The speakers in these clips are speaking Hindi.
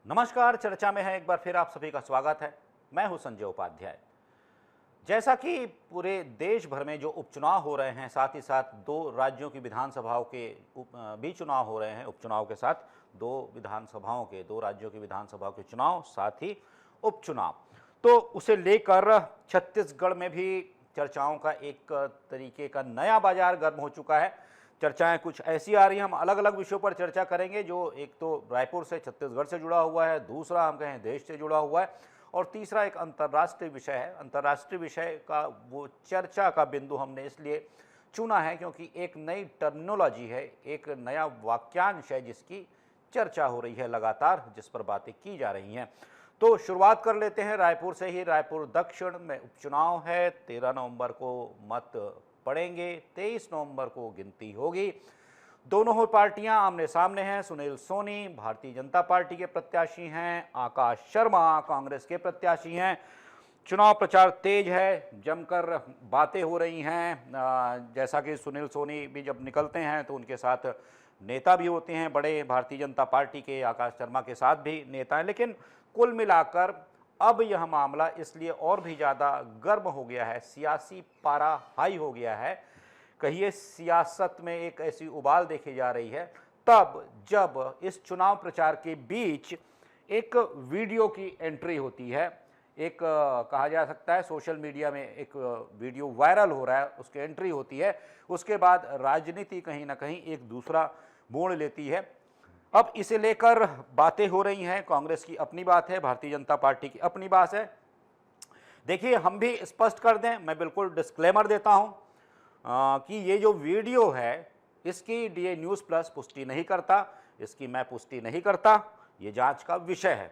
नमस्कार। चर्चा में है एक बार फिर आप सभी का स्वागत है। मैं हूं संजय उपाध्याय। जैसा कि पूरे देश भर में जो उपचुनाव हो रहे हैं, साथ ही साथ दो राज्यों की विधानसभाओं के भी चुनाव हो रहे हैं, उपचुनाव के साथ दो राज्यों की विधानसभाओं के चुनाव, साथ ही उपचुनाव, तो उसे लेकर छत्तीसगढ़ में भी चर्चाओं का एक तरीके का नया बाजार गर्म हो चुका है। चर्चाएं कुछ ऐसी आ रही हैं, हम अलग अलग विषयों पर चर्चा करेंगे, जो एक तो रायपुर से, छत्तीसगढ़ से जुड़ा हुआ है, दूसरा हम कहें देश से जुड़ा हुआ है, और तीसरा एक अंतर्राष्ट्रीय विषय है। अंतर्राष्ट्रीय विषय का वो चर्चा का बिंदु हमने इसलिए चुना है क्योंकि एक नई टर्मिनोलॉजी है, एक नया वाक्यांश है जिसकी चर्चा हो रही है लगातार, जिस पर बातें की जा रही हैं। तो शुरुआत कर लेते हैं रायपुर से ही। रायपुर दक्षिण में उपचुनाव है। 13 नवंबर को मत पड़ेंगे, 23 नवंबर को गिनती होगी। दोनों ही पार्टियां आमने सामने हैं। सुनील सोनी भारतीय जनता पार्टी के प्रत्याशी हैं, आकाश शर्मा कांग्रेस के प्रत्याशी हैं। चुनाव प्रचार तेज है, जमकर बातें हो रही हैं। जैसा कि सुनील सोनी भी जब निकलते हैं तो उनके साथ नेता भी होते हैं बड़े भारतीय जनता पार्टी के, आकाश शर्मा के साथ भी नेता हैं। लेकिन कुल मिलाकर अब यह मामला इसलिए और भी ज़्यादा गर्म हो गया है, सियासी पारा हाई हो गया है, कहिए सियासत में एक ऐसी उबाल देखी जा रही है तब जब इस चुनाव प्रचार के बीच एक वीडियो की एंट्री होती है। एक कहा जा सकता है सोशल मीडिया में एक वीडियो वायरल हो रहा है, उसकी एंट्री होती है। उसके बाद राजनीति कहीं ना कहीं एक दूसरा मोड़ लेती है। अब इसे लेकर बातें हो रही हैं। कांग्रेस की अपनी बात है, भारतीय जनता पार्टी की अपनी बात है। देखिए, हम भी स्पष्ट कर दें, मैं बिल्कुल डिस्क्लेमर देता हूं कि ये जो वीडियो है इसकी डीए न्यूज़ प्लस पुष्टि नहीं करता, इसकी मैं पुष्टि नहीं करता, ये जांच का विषय है।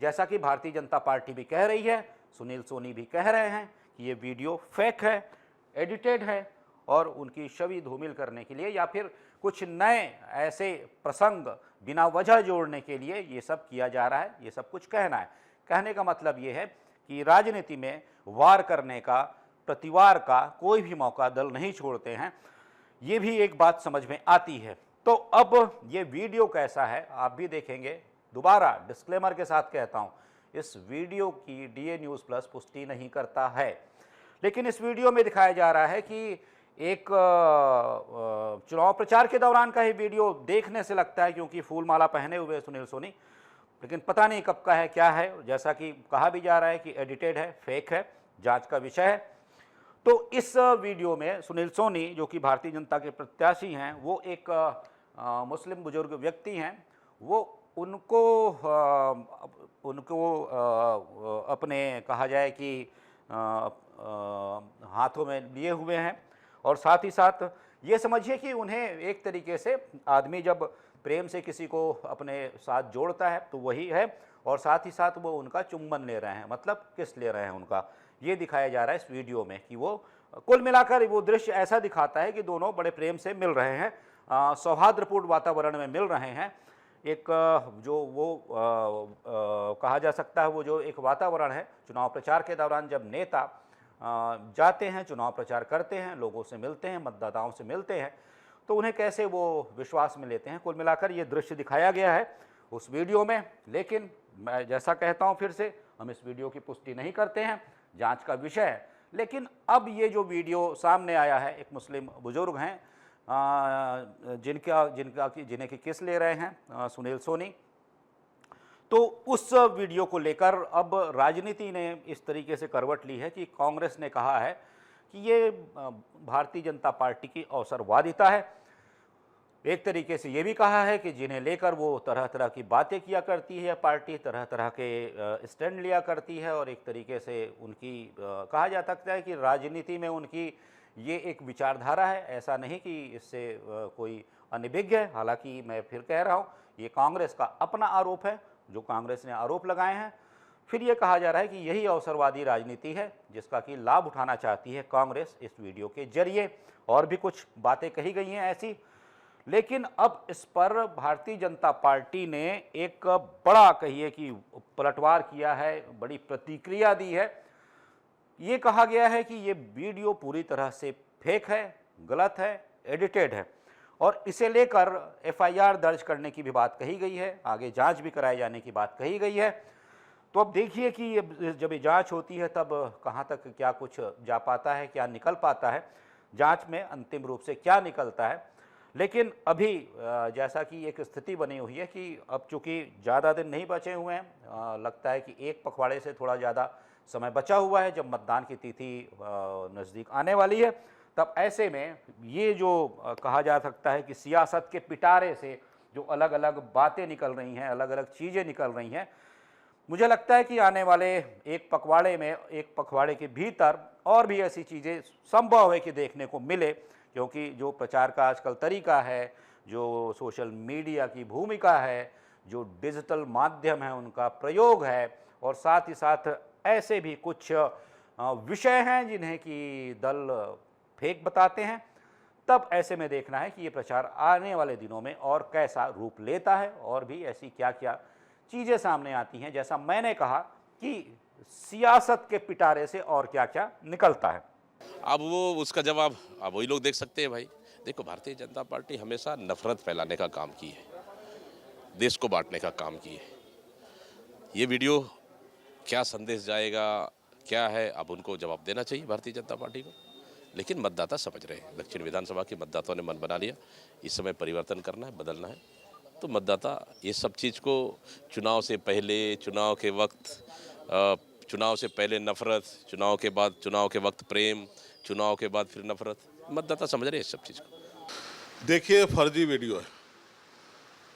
जैसा कि भारतीय जनता पार्टी भी कह रही है, सुनील सोनी भी कह रहे हैं कि ये वीडियो फेक है, एडिटेड है, और उनकी छवि धूमिल करने के लिए या फिर कुछ नए ऐसे प्रसंग बिना वजह जोड़ने के लिए ये सब किया जा रहा है, ये सब कुछ कहना है। कहने का मतलब ये है कि राजनीति में वार करने का, प्रतिवार का कोई भी मौका दल नहीं छोड़ते हैं, ये भी एक बात समझ में आती है। तो अब ये वीडियो कैसा है आप भी देखेंगे। दोबारा डिस्क्लेमर के साथ कहता हूं, इस वीडियो की डीए न्यूज़ प्लस पुष्टि नहीं करता है, लेकिन इस वीडियो में दिखाया जा रहा है कि एक चुनाव प्रचार के दौरान का ही वीडियो देखने से लगता है, क्योंकि फूलमाला पहने हुए सुनील सोनी, लेकिन पता नहीं कब का है, क्या है। जैसा कि कहा भी जा रहा है कि एडिटेड है, फेक है, जांच का विषय है। तो इस वीडियो में सुनील सोनी, जो कि भारतीय जनता के प्रत्याशी हैं, वो एक मुस्लिम बुजुर्ग व्यक्ति हैं, वो उनको अपने कहा जाए कि हाथों में लिए हुए हैं, और साथ ही साथ ये समझिए कि उन्हें एक तरीके से आदमी जब प्रेम से किसी को अपने साथ जोड़ता है तो वही है, और साथ ही साथ वो उनका चुंबन ले रहे हैं, मतलब किस ले रहे हैं उनका, ये दिखाया जा रहा है इस वीडियो में। कि वो कुल मिलाकर वो दृश्य ऐसा दिखाता है कि दोनों बड़े प्रेम से मिल रहे हैं, सौहार्दपूर्ण वातावरण में मिल रहे हैं। एक जो वो कहा जा सकता है, वो जो एक वातावरण है चुनाव प्रचार के दौरान, जब नेता जाते हैं, चुनाव प्रचार करते हैं, लोगों से मिलते हैं, मतदाताओं से मिलते हैं, तो उन्हें कैसे वो विश्वास में लेते हैं। कुल मिलाकर ये दृश्य दिखाया गया है उस वीडियो में। लेकिन मैं जैसा कहता हूं फिर से, हम इस वीडियो की पुष्टि नहीं करते हैं, जांच का विषय है। लेकिन अब ये जो वीडियो सामने आया है, एक मुस्लिम बुजुर्ग हैं जिन्हें की किस ले रहे हैं सुनील सोनी, तो उस वीडियो को लेकर अब राजनीति ने इस तरीके से करवट ली है कि कांग्रेस ने कहा है कि ये भारतीय जनता पार्टी की अवसरवादिता है। एक तरीके से ये भी कहा है कि जिन्हें लेकर वो तरह तरह की बातें किया करती है, पार्टी तरह तरह के स्टैंड लिया करती है, और एक तरीके से उनकी कहा जा सकता है कि राजनीति में उनकी ये एक विचारधारा है। ऐसा नहीं कि इससे कोई अनभिज्ञ है, हालांकि मैं फिर कह रहा हूँ, ये कांग्रेस का अपना आरोप है, जो कांग्रेस ने आरोप लगाए हैं। फिर ये कहा जा रहा है कि यही अवसरवादी राजनीति है जिसका कि लाभ उठाना चाहती है कांग्रेस इस वीडियो के जरिए। और भी कुछ बातें कही गई हैं ऐसी, लेकिन अब इस पर भारतीय जनता पार्टी ने एक बड़ा कहिए कि पलटवार किया है, बड़ी प्रतिक्रिया दी है। ये कहा गया है कि ये वीडियो पूरी तरह से फेक है, गलत है, एडिटेड है, और इसे लेकर एफआईआर दर्ज करने की भी बात कही गई है, आगे जांच भी कराए जाने की बात कही गई है। तो अब देखिए कि जब ये जांच होती है तब कहाँ तक क्या कुछ जा पाता है, क्या निकल पाता है, जांच में अंतिम रूप से क्या निकलता है। लेकिन अभी जैसा कि एक स्थिति बनी हुई है कि अब चूंकि ज़्यादा दिन नहीं बचे हुए हैं, लगता है कि एक पखवाड़े से थोड़ा ज़्यादा समय बचा हुआ है जब मतदान की तिथि नज़दीक आने वाली है। तब ऐसे में ये जो कहा जा सकता है कि सियासत के पिटारे से जो अलग अलग बातें निकल रही हैं, अलग अलग चीज़ें निकल रही हैं, मुझे लगता है कि आने वाले एक पखवाड़े में, एक पखवाड़े के भीतर और भी ऐसी चीज़ें संभव है कि देखने को मिले, क्योंकि जो प्रचार का आजकल तरीका है, जो सोशल मीडिया की भूमिका है, जो डिजिटल माध्यम है उनका प्रयोग है, और साथ ही साथ ऐसे भी कुछ विषय हैं जिन्हें कि दल फेक बताते हैं। तब ऐसे में देखना है कि ये प्रचार आने वाले दिनों में और कैसा रूप लेता है, और भी ऐसी क्या क्या चीज़ें सामने आती हैं, जैसा मैंने कहा कि सियासत के पिटारे से और क्या क्या निकलता है। अब वो उसका जवाब अब वही लोग देख सकते हैं भाई। देखो, भारतीय जनता पार्टी हमेशा नफरत फैलाने का काम की है, देश को बांटने का काम की है। ये वीडियो क्या संदेश जाएगा, क्या है, अब उनको जवाब देना चाहिए भारतीय जनता पार्टी को। लेकिन मतदाता समझ रहे हैं, दक्षिण विधानसभा के मतदाताओं ने मन बना लिया, इस समय परिवर्तन करना है, बदलना है। तो मतदाता ये सब चीज़ को चुनाव से पहले, चुनाव के वक्त, चुनाव से पहले नफरत, चुनाव के वक्त प्रेम, चुनाव के बाद फिर नफरत, मतदाता समझ रहे हैं इस सब चीज़ को। देखिए, फर्जी वीडियो है,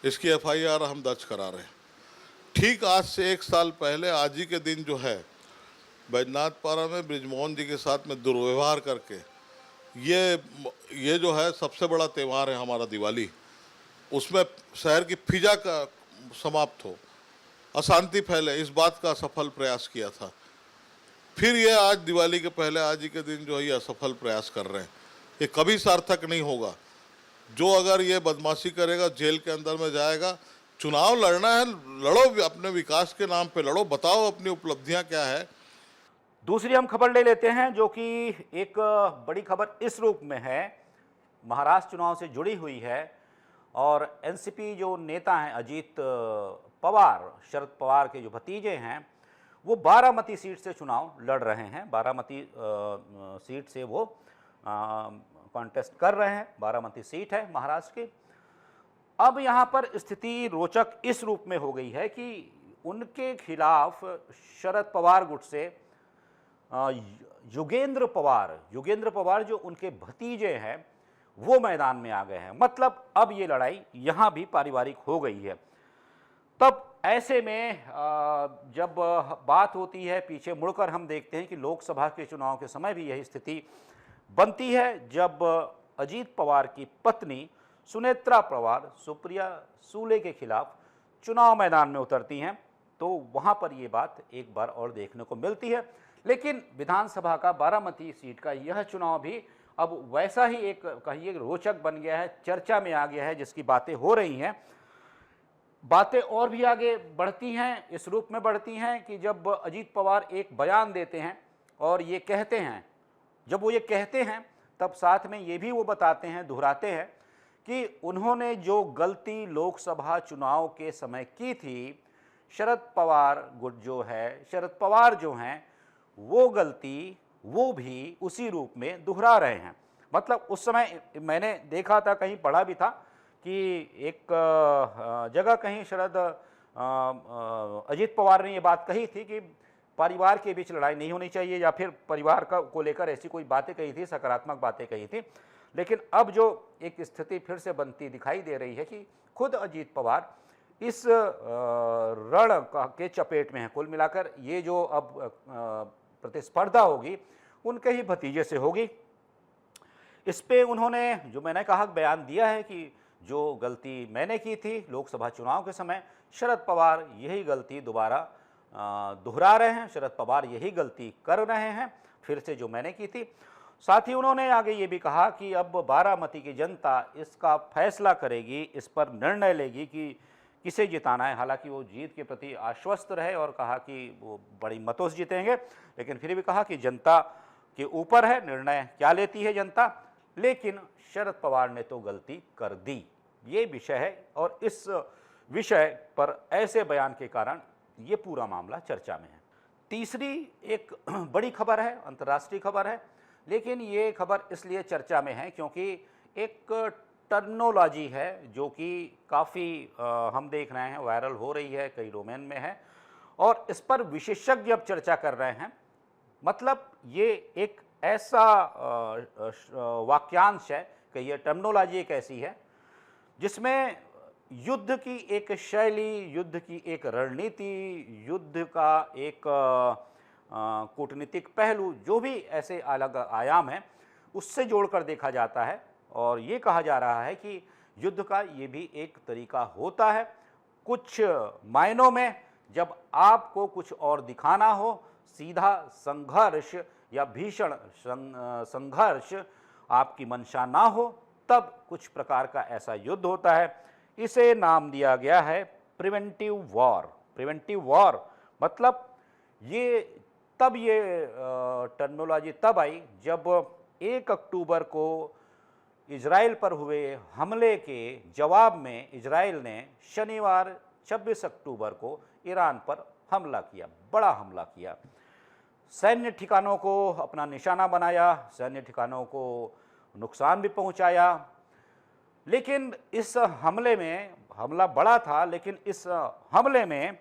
इसकी एफआईआर हम दर्ज करा रहे हैं। ठीक आज से 1 साल पहले आज ही के दिन जो है, बैजनाथपारा में बृजमोहन जी के साथ में दुर्व्यवहार करके, ये जो है सबसे बड़ा त्यौहार है हमारा दिवाली, उसमें शहर की फिजा का समाप्त हो, अशांति फैले, इस बात का सफल प्रयास किया था। फिर ये आज दिवाली के पहले आज ही के दिन जो है ये असफल प्रयास कर रहे हैं। ये कभी सार्थक नहीं होगा। जो अगर ये बदमाशी करेगा जेल के अंदर में जाएगा। चुनाव लड़ना है, लड़ो, अपने विकास के नाम पे लड़ो, बताओ अपनी उपलब्धियां क्या है। दूसरी हम खबर ले लेते हैं, जो कि एक बड़ी खबर इस रूप में है, महाराष्ट्र चुनाव से जुड़ी हुई है। और एनसीपी जो नेता हैं अजीत पवार, शरद पवार के जो भतीजे हैं, वो बारामती सीट से चुनाव लड़ रहे हैं। बारामती सीट से वो कॉन्टेस्ट कर रहे हैं। बारामती सीट है महाराष्ट्र की। अब यहाँ पर स्थिति रोचक इस रूप में हो गई है कि उनके खिलाफ शरद पवार गुट से युगेंद्र पवार जो उनके भतीजे हैं, वो मैदान में आ गए हैं। मतलब अब ये लड़ाई यहाँ भी पारिवारिक हो गई है। तब ऐसे में जब बात होती है, पीछे मुड़कर हम देखते हैं कि लोकसभा के चुनाव के समय भी यही स्थिति बनती है, जब अजीत पवार की पत्नी सुनेत्रा पवार सुप्रिया सूले के खिलाफ चुनाव मैदान में उतरती हैं। तो वहाँ पर ये बात एक बार और देखने को मिलती है। लेकिन विधानसभा का बारामती सीट का यह चुनाव भी अब वैसा ही एक कहिए रोचक बन गया है, चर्चा में आ गया है, जिसकी बातें हो रही हैं। बातें और भी आगे बढ़ती हैं, इस रूप में बढ़ती हैं कि जब अजीत पवार एक बयान देते हैं और ये कहते हैं, जब वो ये कहते हैं तब साथ में ये भी वो बताते हैं, दोहराते हैं कि उन्होंने जो गलती लोकसभा चुनाव के समय की थी, शरद पवार गुट जो है, शरद पवार जो हैं, वो गलती वो भी उसी रूप में दोहरा रहे हैं। मतलब उस समय मैंने देखा था, कहीं पढ़ा भी था कि एक जगह कहीं अजीत पवार ने ये बात कही थी कि परिवार के बीच लड़ाई नहीं होनी चाहिए, या फिर परिवार को लेकर ऐसी कोई बातें कही थी, सकारात्मक बातें कही थी। लेकिन अब जो एक स्थिति फिर से बनती दिखाई दे रही है कि खुद अजीत पवार इस रण के चपेट में है। कुल मिलाकर ये जो अब प्रतिस्पर्धा होगी उनके ही भतीजे से होगी। इस पे उन्होंने, जो मैंने कहा, बयान दिया है कि जो गलती मैंने की थी लोकसभा चुनाव के समय, शरद पवार यही गलती दोबारा दोहरा रहे हैं, शरद पवार यही गलती कर रहे हैं फिर से जो मैंने की थी। साथ ही उन्होंने आगे ये भी कहा कि अब बारामती की जनता इसका फैसला करेगी, इस पर निर्णय लेगी कि किसे जिताना है। हालांकि वो जीत के प्रति आश्वस्त रहे और कहा कि वो बड़ी मतों से जीतेंगे, लेकिन फिर भी कहा कि जनता के ऊपर है निर्णय क्या लेती है जनता। लेकिन शरद पवार ने तो गलती कर दी, ये विषय है। और इस विषय पर ऐसे बयान के कारण ये पूरा मामला चर्चा में है। तीसरी एक बड़ी खबर है, अंतर्राष्ट्रीय खबर है, लेकिन ये खबर इसलिए चर्चा में है क्योंकि एक टर्मिनोलॉजी है जो कि काफ़ी हम देख रहे हैं वायरल हो रही है, कई डोमेन में है, और इस पर विशेषज्ञ अब चर्चा कर रहे हैं। मतलब ये एक ऐसा वाक्यांश है कि ये टर्मिनोलॉजी एक ऐसी है जिसमें युद्ध की एक शैली, युद्ध की एक रणनीति, युद्ध का एक कूटनीतिक पहलू, जो भी ऐसे अलग आयाम हैं, उससे जोड़कर देखा जाता है। और ये कहा जा रहा है कि युद्ध का ये भी एक तरीका होता है। कुछ मायनों में जब आपको कुछ और दिखाना हो, सीधा संघर्ष या भीषण संघर्ष आपकी मंशा ना हो, तब कुछ प्रकार का ऐसा युद्ध होता है। इसे नाम दिया गया है प्रिवेंटिव वॉर। प्रिवेंटिव वॉर मतलब ये टर्मिनोलॉजी तब आई जब 1 अक्टूबर को इजराइल पर हुए हमले के जवाब में इजराइल ने शनिवार 26 अक्टूबर को ईरान पर हमला किया, बड़ा हमला किया। सैन्य ठिकानों को अपना निशाना बनाया, सैन्य ठिकानों को नुकसान भी पहुंचाया। लेकिन इस हमले में, हमला बड़ा था, लेकिन इस हमले में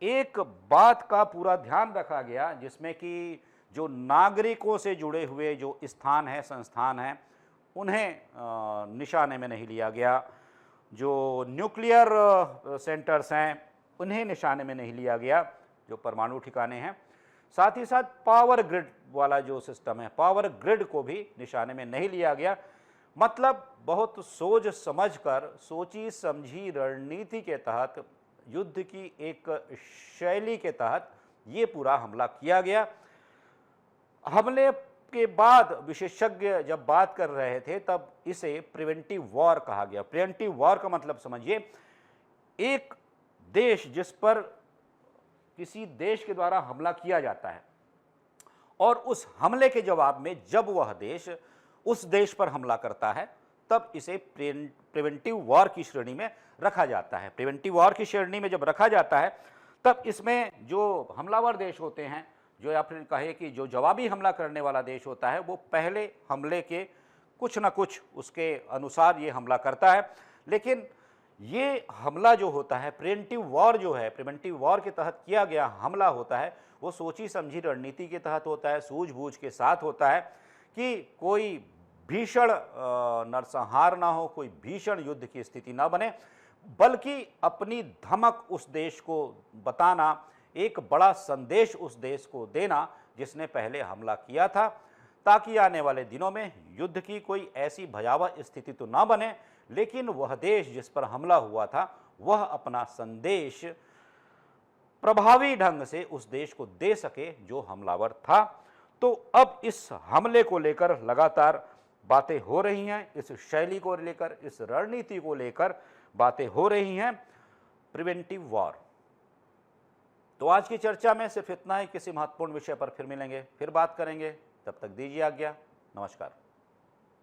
एक बात का पूरा ध्यान रखा गया जिसमें कि जो नागरिकों से जुड़े हुए जो स्थान हैं, संस्थान हैं, उन्हें निशाने में नहीं लिया गया। जो न्यूक्लियर सेंटर्स हैं उन्हें निशाने में नहीं लिया गया, जो परमाणु ठिकाने हैं। साथ ही साथ पावर ग्रिड वाला जो सिस्टम है, पावर ग्रिड को भी निशाने में नहीं लिया गया। मतलब बहुत सोच समझकर, सोची समझी रणनीति के तहत, युद्ध की एक शैली के तहत ये पूरा हमला किया गया। हमले के बाद विशेषज्ञ जब बात कर रहे थे तब इसे प्रिवेंटिव वॉर कहा गया। प्रिवेंटिव वॉर का मतलब समझिए, एक देश जिस पर किसी देश के द्वारा हमला किया जाता है और उस हमले के जवाब में जब वह देश उस देश पर हमला करता है, तब इसे प्रिवेंटिव वॉर की श्रेणी में रखा जाता है। प्रिवेंटिव वॉर की श्रेणी में जब रखा जाता है, तब इसमें जो हमलावर देश होते हैं, जो या फिर कहे कि जो जवाबी हमला करने वाला देश होता है, वो पहले हमले के कुछ ना कुछ उसके अनुसार ये हमला करता है। लेकिन ये हमला जो होता है, प्रिवेंटिव वॉर जो है, प्रिवेंटिव वॉर के तहत किया गया हमला होता है, वो सोची समझी रणनीति के तहत होता है, सूझबूझ के साथ होता है कि कोई भीषण नरसंहार ना हो, कोई भीषण युद्ध की स्थिति ना बने, बल्कि अपनी धमक उस देश को बताना, एक बड़ा संदेश उस देश को देना जिसने पहले हमला किया था, ताकि आने वाले दिनों में युद्ध की कोई ऐसी भयावह स्थिति तो ना बने, लेकिन वह देश जिस पर हमला हुआ था वह अपना संदेश प्रभावी ढंग से उस देश को दे सके जो हमलावर था। तो अब इस हमले को लेकर लगातार बातें हो रही हैं, इस शैली को लेकर, इस रणनीति को लेकर बातें हो रही हैं, प्रिवेंटिव वॉर। तो आज की चर्चा में सिर्फ इतना ही। किसी महत्वपूर्ण विषय पर फिर मिलेंगे, फिर बात करेंगे। तब तक दीजिए आज्ञा। नमस्कार।